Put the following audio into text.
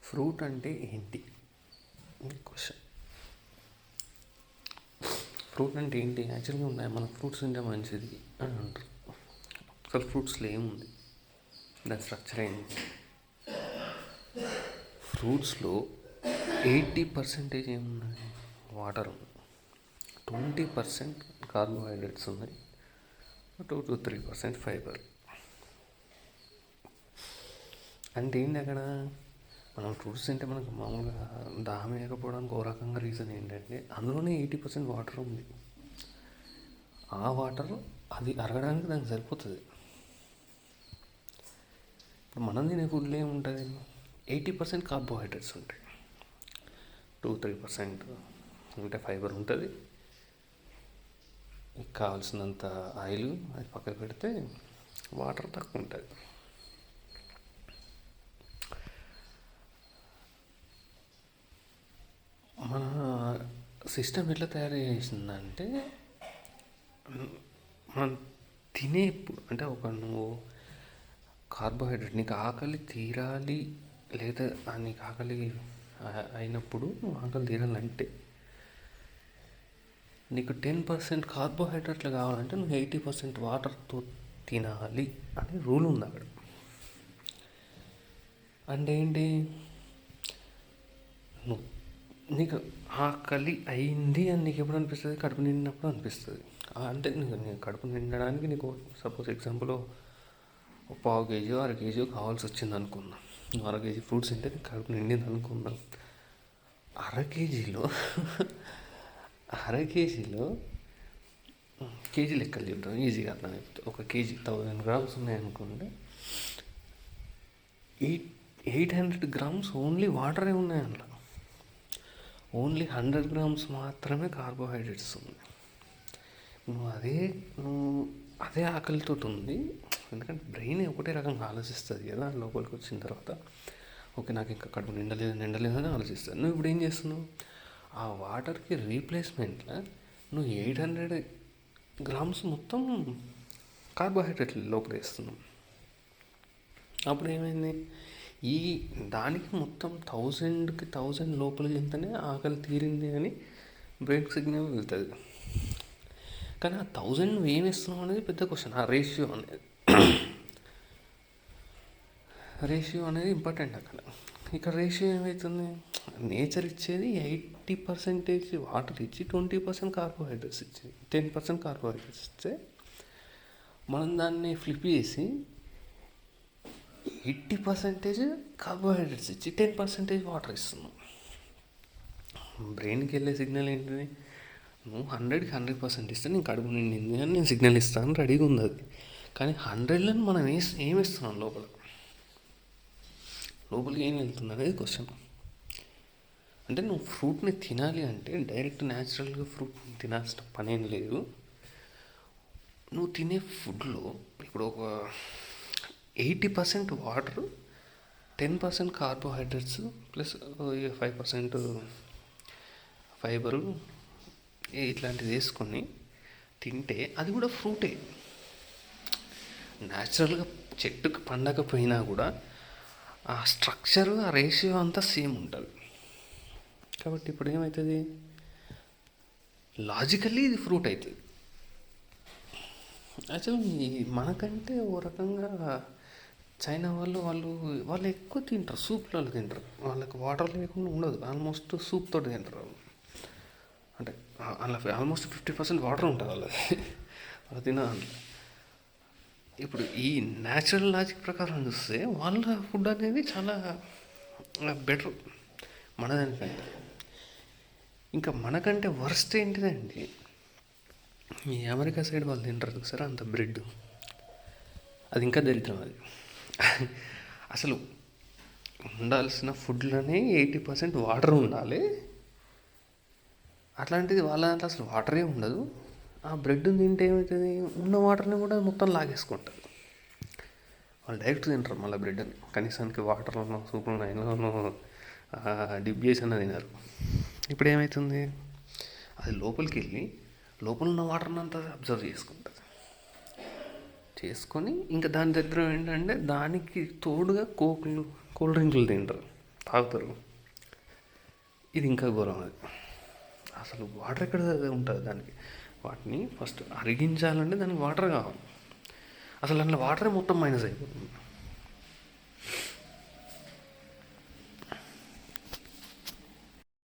Fruit అంటే ఏంటి question. Fruit అంటే ఏంటి? యాక్చువల్గా ఉన్నాయి, మన ఫ్రూట్స్ తింటే మంచిది అని అంటారు. అసలు ఫ్రూట్స్లో ఏముంది, దాని స్ట్రక్చర్ ఏంటి? ఫ్రూట్స్లో 80% ఏమున్నది? వాటర్ ఉంది, 20% కార్బోహైడ్రేట్స్ ఉన్నాయి, 2-3% ఫైబర్. అంటే ఏంటి అక్కడ? మనం ఫ్రూట్స్ తింటే మనకు మామూలుగా దాహం వేయకపోవడానికి ఒక రకంగా రీజన్ ఏంటంటే అందులోనే 80% వాటర్ ఉంది. ఆ వాటర్ అది అరగడానికి దానికి సరిపోతుంది. ఇప్పుడు మనం తినే ఫుడ్లో ఏముంటుంది? 80% కార్బోహైడ్రేట్స్ ఉంటాయి, 2-3% అంటే ఫైబర్ ఉంటుంది. కావాల్సినంత ఆయిల్ అది పక్కకు పెడితే వాటర్ తక్కువ ఉంటుంది. మన సిస్టమ్ ఎట్లా తయారు చేసిందంటే మనం తినేప్పుడు అంటే నువ్వు కార్బోహైడ్రేట్ నీకు ఆకలి తీరాలి, లేదా నీకు ఆకలి అయినప్పుడు నువ్వు ఆకలి తీరాలంటే నీకు 10% కార్బోహైడ్రేట్లు కావాలంటే నువ్వు 80% వాటర్తో తినాలి అని రూల్ ఉంది అక్కడ. అంటే ఏంటి? నీకు ఆకలి అయింది అని నీకు ఎప్పుడు అనిపిస్తుంది? కడుపు నిండినప్పుడు అనిపిస్తుంది. అంటే నీకు కడుపు నిండడానికి నీకు సపోజ్ ఎగ్జాంపుల్ 1/4 kg 1/2 kg కావాల్సి వచ్చింది అనుకుందాం. 1/2 kg ఫ్రూట్స్ తింటే నీకు కడుపు నిండింది అనుకుందాం. 1/2 kgలో 1/2 kgలో కేజీ లెక్కలు చెప్తాం ఈజీగా అర్థమైపోతుంది. 1 kg 1000 grams ఉన్నాయనుకోండి, 800 grams ఓన్లీ వాటరే ఉన్నాయి అందులో. ఓన్లీ 100 grams మాత్రమే కార్బోహైడ్రేట్స్ ఉన్నాయి. నువ్వు అదే ఆకలితో ఉంది, ఎందుకంటే బ్రెయిన్ ఒకటే రకంగా ఆలోచిస్తుంది కదా. లోపలికి వచ్చిన తర్వాత ఓకే నాకు ఇంకా కడుపు నిండలేదని ఆలోచిస్తుంది. నువ్వు ఇప్పుడు ఏం చేస్తున్నావు? ఆ వాటర్కి రీప్లేస్మెంట్లో నువ్వు 800 grams మొత్తం కార్బోహైడ్రేట్లు లోపల వేస్తున్నావు. అప్పుడు ఏమైంది? దానికి మొత్తం 1000 లోపలికి వెళ్తేనే ఆకలి తీరింది అని బ్రెయిన్కి సిగ్నల్ వెళ్తుంది. కానీ ఆ 1000 నువ్వు ఏమి ఇస్తున్నావు అనేది పెద్ద క్వశ్చన్. ఆ రేషియో అనేది ఇంపార్టెంట్ అక్కడ. ఇక్కడ రేషియో ఏమవుతుంది? నేచర్ ఇచ్చేది 80% వాటర్ ఇచ్చి 20% కార్బోహైడ్రేట్స్ ఇచ్చి 10% కార్బోహైడ్రేట్స్ ఇస్తే మనం దాన్ని ఫ్లిప్ చేసి 80% కార్బోహైడ్రేట్స్ ఇచ్చి 10% వాటర్ ఇస్తున్నాం. బ్రెయిన్కి వెళ్ళే సిగ్నల్ ఏంటిది? నువ్వు 100కి 100% ఇస్తే నేను కడుపు నిండింది అని నేను సిగ్నల్ ఇస్తాను, రెడీగా ఉంది అది. కానీ 100లో మనం ఏమి ఇస్తున్నాం లోపలికి ఏం వెళ్తుంది అనేది క్వశ్చన్. అంటే నువ్వు ఫ్రూట్ని తినాలి అంటే డైరెక్ట్ న్యాచురల్గా ఫ్రూట్ తినాల్సిన పని ఏం లేదు. నువ్వు తినే ఫుడ్లో ఇప్పుడు ఒక 80% వాటర్, 10% కార్బోహైడ్రేట్స్ ప్లస్ 5% ఫైబరు ఇట్లాంటిది వేసుకొని తింటే అది కూడా ఫ్రూటే. న్యాచురల్గా చెట్టుకు పండకపోయినా కూడా ఆ స్ట్రక్చర్, ఆ రేషియో అంతా సేమ్ ఉంటుంది. కాబట్టి ఇప్పుడు ఏమవుతుంది? లాజికల్లీ ఇది ఫ్రూట్ అవుతుంది. యాక్చువల్లీ మనకంటే ఓ రకంగా చైనా వాళ్ళు ఎక్కువ తింటారు, సూప్లో తింటారు. వాళ్ళకి వాటర్ లేకుండా ఉండదు, ఆల్మోస్ట్ సూప్ తోటి తింటారు. అంటే అలా ఆల్మోస్ట్ 50% వాటర్ ఉంటుంది వాళ్ళు తినాలి. ఇప్పుడు ఈ న్యాచురల్ లాజిక్ ప్రకారం చూస్తే వాళ్ళ ఫుడ్ అనేది చాలా బెటర్ మనదానికంటే. ఇంకా మనకంటే వర్స్ట్ ఏంటిదండి, ఈ అమెరికా సైడ్ వాళ్ళు తింటారు సరే అంత బ్రెడ్, అది ఇంకా దరిద్రం. అది అసలు ఉండాల్సిన ఫుడ్లోనే 80% వాటర్ ఉండాలి, అట్లాంటిది వాళ్ళ దాంట్లో అసలు వాటరే ఉండదు. ఆ బ్రెడ్ తింటే ఏమవుతుంది? ఉన్న వాటర్ని కూడా మొత్తం లాగేసుకుంటుంది. వాళ్ళు డైరెక్ట్ తింటారు మళ్ళీ బ్రెడ్ని, కనీసానికి వాటర్లోనో సూప్లోనో అయినలోనో డిప్ చేసి అన్న తినరు. ఇప్పుడు ఏమవుతుంది? అది లోపలికి వెళ్ళి లోపల ఉన్న వాటర్ని అంతా అబ్జర్వ్ చేసుకొని ఇంకా దాని దగ్గర ఏంటంటే దానికి తోడుగా కోల్డ్ డ్రింకులు తింటారు. తాగుతారు. ఇది ఇంకా ఘోరం. అది అసలు వాటర్ ఎక్కడ ఉంటుంది దానికి? వాటిని ఫస్ట్ అరిగించాలంటే దానికి వాటర్ కావాలి. అసలు అందులో వాటరే మొత్తం మైనస్ అయిపోతుంది.